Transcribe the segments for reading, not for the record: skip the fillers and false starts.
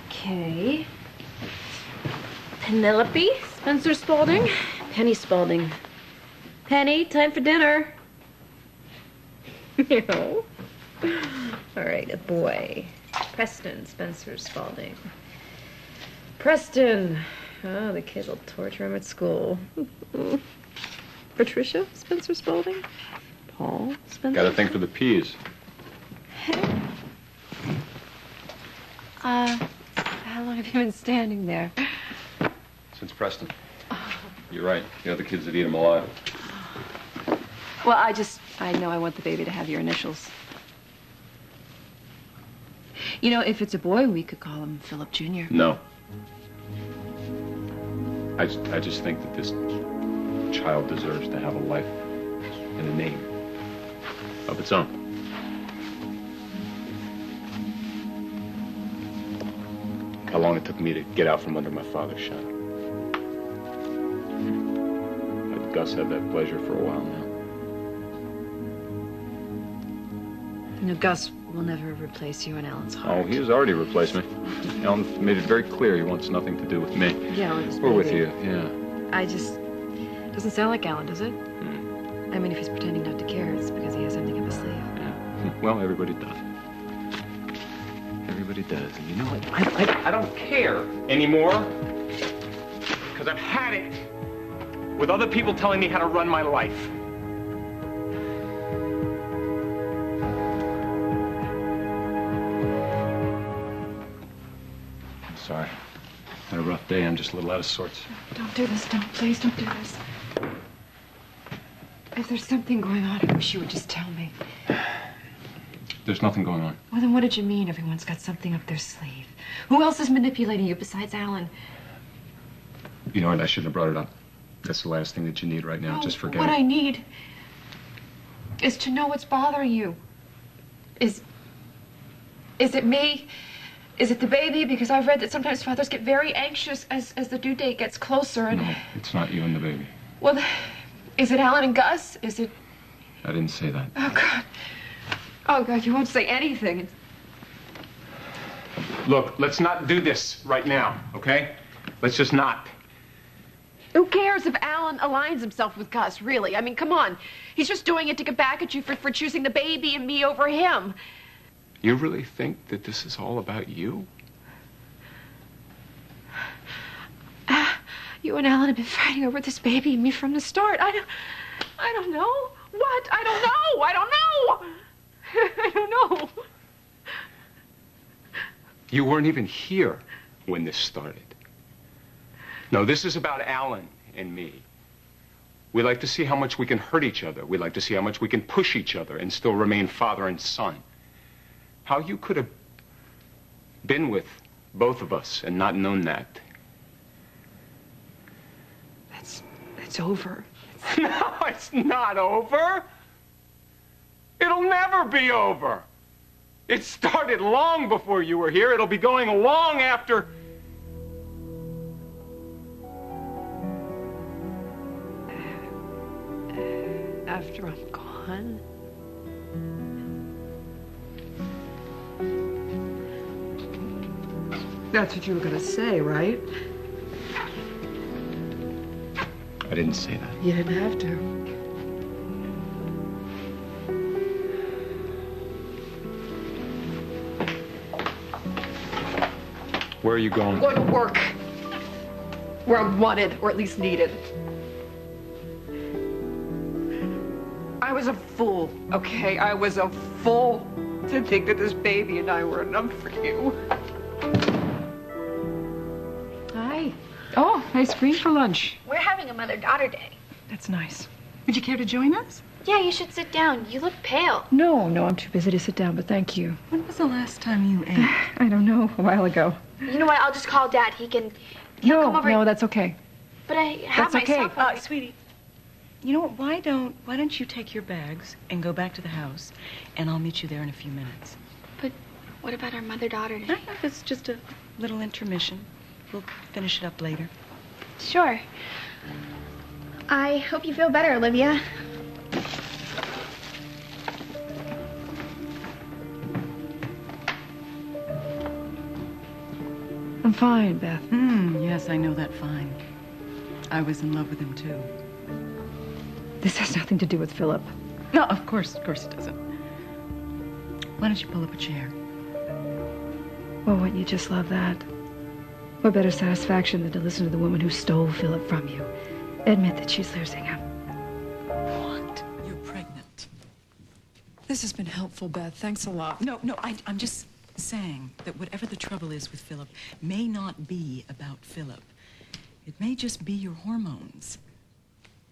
Okay. Penelope Spencer Spaulding. Penny Spaulding. Penny, time for dinner. You know. All right, a boy. Preston Spencer Spaulding. Preston. Oh, the kid will torture him at school. Patricia Spencer Spaulding. Paul Spencer. Got a thing for the peas. How long have you been standing there? Since Preston. You're right. The other kids that eat them alive. Well, I know I want the baby to have your initials. You know, if it's a boy, we could call him Phillip Jr. No. I just think that this child deserves to have a life and a name of its own. How long it took me to get out from under my father's shadow. Let Gus have that pleasure for a while now. You know, Gus will never replace you in Alan's heart. Oh, he has already replaced me. Alan made it very clear he wants nothing to do with me. Yeah, with his Or with baby. you, yeah. Doesn't sound like Alan, does it? I mean, if he's pretending not to care, it's because he has something up his sleeve. Yeah. Well, everybody does. Everybody does. And you know what? I don't care anymore. Because I've had it with other people telling me how to run my life. I'm sorry. Had a rough day. I'm just a little out of sorts. Don't do this. Please don't do this. If there's something going on, I wish you would just tell me. There's nothing going on. Well, then what did you mean everyone's got something up their sleeve? Who else is manipulating you besides Alan? You know what? I shouldn't have brought it up. That's the last thing that you need right now. Just forget What it. I need is to know what's bothering you. Is it me? Is it the baby? Because I've read that sometimes fathers get very anxious as the due date gets closer. And No, it's not you and the baby. well, is it Alan and Gus? Is it? I didn't say that. Oh God! Oh God! You won't say anything. Look, let's not do this right now, okay? Let's just not. Who cares if Alan aligns himself with Gus? Really? I mean, come on. He's just doing it to get back at you for choosing the baby and me over him. You really think that this is all about you? You and Alan have been fighting over this baby and me from the start. I don't know. What? I don't know. I don't know. You weren't even here when this started. No, this is about Alan and me. We like to see how much we can hurt each other. We like to see how much we can push each other and still remain father and son. How you could have been with both of us and not known that. It's over. No, it's not over. It'll never be over. It started long before you were here. It'll be going long after. After I'm gone. That's what you were gonna say, right? I didn't say that. You didn't have to. Where are you going? I'm going to work. Where I'm wanted, or at least needed. I was a fool, okay? I was a fool to think that this baby and I were enough for you. Hi. Oh, ice cream for lunch. We're having a mother-daughter day. That's nice. Would you care to join us? Yeah, you should sit down. You look pale. No, I'm too busy to sit down, but thank you. When was the last time you ate? I don't know, a while ago. You know what? I'll just call Dad. He'll come over. No, that's okay. But I have That's my okay. cell phone. Sweetie, you know what? Why don't you take your bags and go back to the house, and I'll meet you there in a few minutes. But what about our mother-daughter day? It's just a little intermission. We'll finish it up later. Sure. I hope you feel better, Olivia. I'm fine, Beth. Yes, I know that fine. I was in love with him, too. This has nothing to do with Philip. No, of course it doesn't. Why don't you pull up a chair? Well, wouldn't you just love that? What better satisfaction than to listen to the woman who stole Philip from you admit that she's losing him? What? You're pregnant. This has been helpful, Beth. Thanks a lot. No, I'm just saying that whatever the trouble is with Philip may not be about Philip. It may just be your hormones.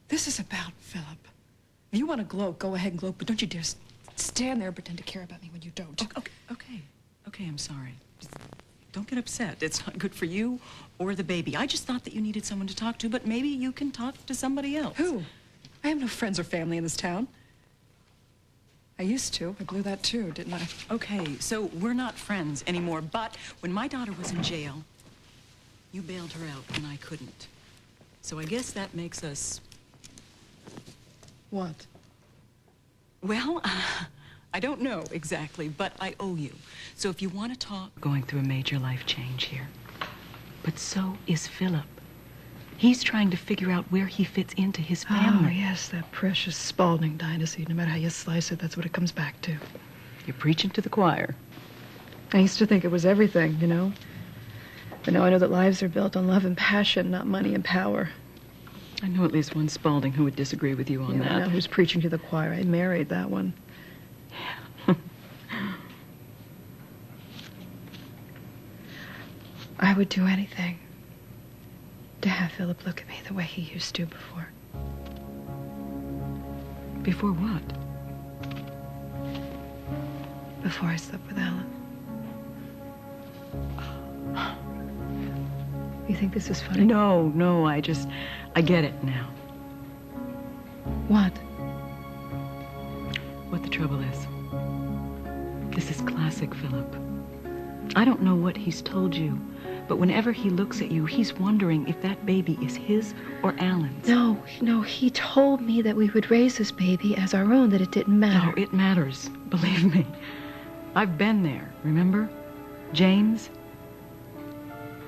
This is about Philip. If you want to gloat, go ahead and gloat, but don't you dare stand there and pretend to care about me when you don't. Okay, I'm sorry. Just don't get upset. It's not good for you or the baby. I just thought that you needed someone to talk to, but maybe you can talk to somebody else. Who? I have no friends or family in this town. I used to. I blew that too, didn't I? Okay, so we're not friends anymore, but when my daughter was in jail, you bailed her out and I couldn't. So I guess that makes us... What? Well, I don't know exactly, but I owe you. So if you want to talk... Going through a major life change here. But so is Philip. He's trying to figure out where he fits into his family. Oh, yes, that precious Spalding dynasty. No matter how you slice it, that's what it comes back to. You're preaching to the choir. I used to think it was everything, you know? But now I know that lives are built on love and passion, not money and power. I know at least one Spalding who would disagree with you on Yeah, I know that. who's preaching to the choir. I married that one. I would do anything to have Philip look at me the way he used to before. Before what? Before I slept with Alan. You think this is funny? No, I get it now. What? What the trouble is. This is classic Philip. I don't know what he's told you, but whenever he looks at you, he's wondering if that baby is his or Alan's. No, he told me that we would raise this baby as our own, that it didn't matter. No, it matters, believe me. I've been there, remember? James?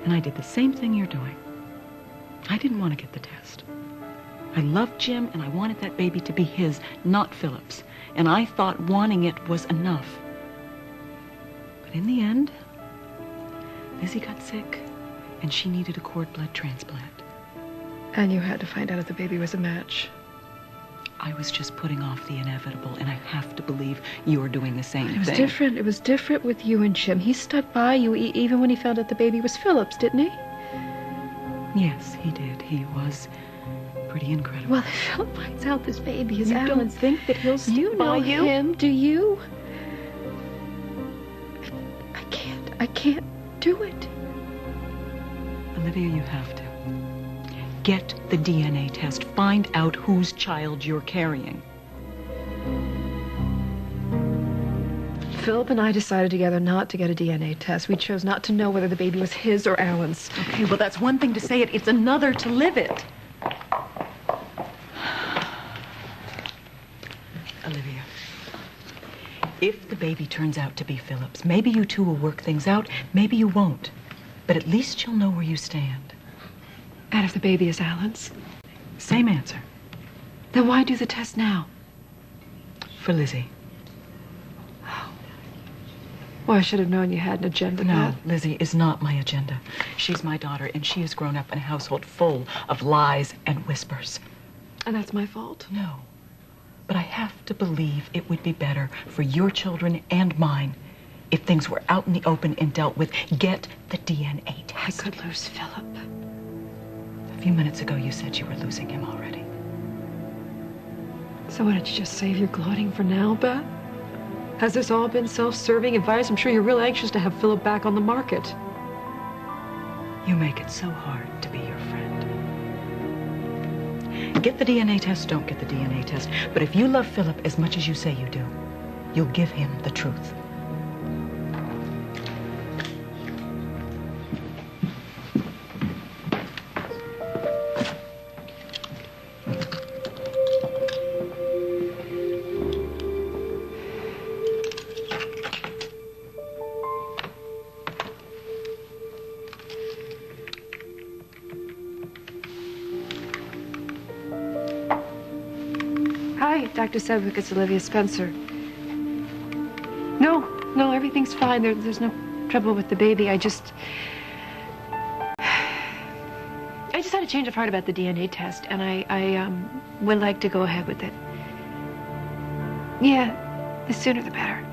And I did the same thing you're doing. I didn't want to get the test. I loved Jim, and I wanted that baby to be his, not Phillip's. And I thought wanting it was enough. But in the end, Lizzie got sick, and she needed a cord blood transplant. And you had to find out if the baby was a match. I was just putting off the inevitable, and I have to believe you're doing the same thing. It was different. It was different with you and Jim. He stuck by you even when he found out the baby was Philip's, didn't he? Yes, he did. He was pretty incredible. Well, if Philip finds out this baby is You don't Alan's, think that he'll stick by you? You know him, do you? I can't do it. Olivia, you have to. Get the DNA test. Find out whose child you're carrying. Philip and I decided together not to get a DNA test. We chose not to know whether the baby was his or Alan's. Okay, well, that's one thing to say it. It's another to live it. Olivia, if the baby turns out to be Philip's, maybe you two will work things out. Maybe you won't. But at least you'll know where you stand. And if the baby is Alan's? Same answer. Then why do the test now? For Lizzie. Well, I should have known you had an agenda. No, Pat. Lizzie is not my agenda. She's my daughter, and she has grown up in a household full of lies and whispers. And that's my fault. No. But I have to believe it would be better for your children and mine if things were out in the open and dealt with. Get the DNA test. I could lose Philip. A few minutes ago, you said you were losing him already. So why don't you just save your gloating for now, Beth? Has this all been self-serving advice? I'm sure you're real anxious to have Philip back on the market. You make it so hard to be your friend. Get the DNA test, don't get the DNA test. But if you love Philip as much as you say you do, you'll give him the truth. Hi, Dr. Sedgwick. It's Olivia Spencer. No, everything's fine. There's no trouble with the baby. I just had a change of heart about the DNA test, and I would like to go ahead with it. Yeah, the sooner the better.